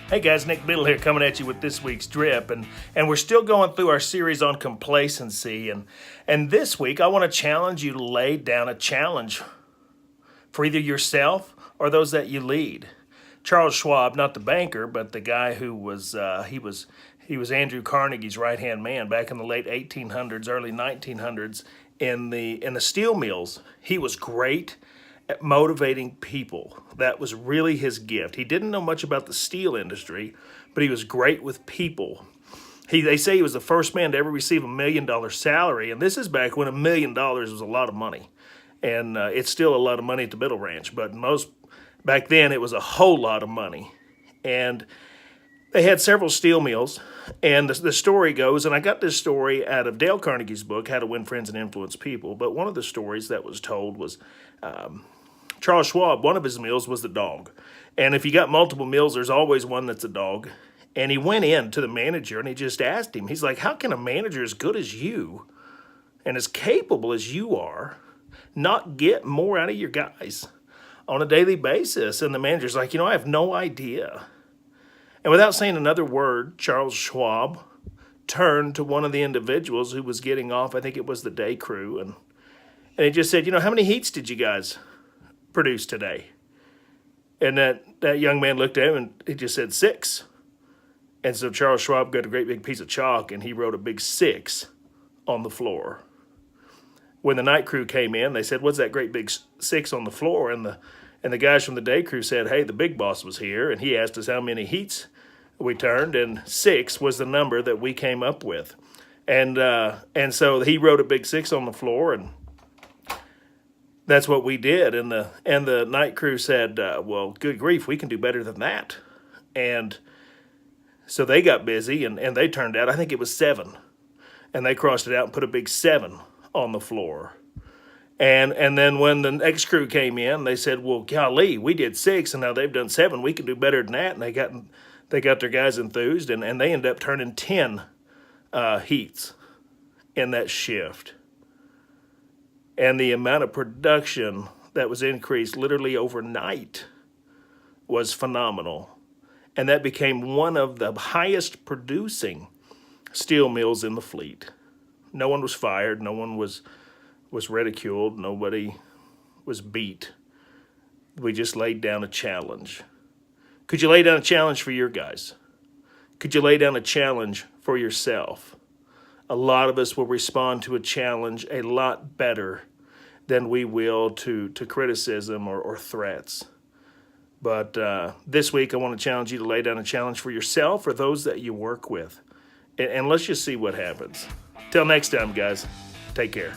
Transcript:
Hey guys, Nick Biddle here coming at you with this week's drip, and we're still going through our series on complacency, and this week I want to challenge you to lay down a challenge for either yourself or those that you lead. Charles Schwab, not the banker, but the guy who was he was Andrew Carnegie's right hand man back in the late 1800s, early 1900s in the steel mills. He was great at motivating people. That was really his gift. He didn't know much about the steel industry, but he was great with people. They say he was the first man to ever receive $1 million salary, and this is back when $1 million was a lot of money. And it's still a lot of money at the Biddle Ranch, but back then it was a whole lot of money. And they had several steel mills, and the story goes, and I got this story out of Dale Carnegie's book, How to Win Friends and Influence People, but one of the stories that was told was Charles Schwab, one of his mills was the dog. And if you got multiple mills, there's always one that's a dog. And he went in to the manager and he just asked him, he's like, how can a manager as good as you and as capable as you are not get more out of your guys on a daily basis? And the manager's like, I have no idea. And without saying another word, Charles Schwab turned to one of the individuals who was getting off, I think it was the day crew, and he just said, how many heats did you guys produce today? And that young man looked at him and he just said 6. And so Charles Schwab got a great big piece of chalk and he wrote a big 6 on the floor. When the night crew came in, they said, what's that great big 6 on the floor? And the guys from the day crew said, hey, the big boss was here and he asked us how many heats we turned, and 6 was the number that we came up with. And so he wrote a big 6 on the floor, and that's what we did. And the night crew said, well, good grief, we can do better than that. And so they got busy, and they turned out, I think it was 7. And they crossed it out and put a big 7 on the floor. And then when the next crew came in, they said, well, golly, we did 6, and now they've done 7. We can do better than that. And they got their guys enthused, and they ended up turning 10 heats in that shift. And the amount of production that was increased literally overnight was phenomenal. And that became one of the highest producing steel mills in the fleet. No one was fired. No one was ridiculed. Nobody was beat. We just laid down a challenge. Could you lay down a challenge for your guys? Could you lay down a challenge for yourself? A lot of us will respond to a challenge a lot better than we will to criticism or threats. But this week I want to challenge you to lay down a challenge for yourself or those that you work with. And let's just see what happens. Till next time, guys, take care.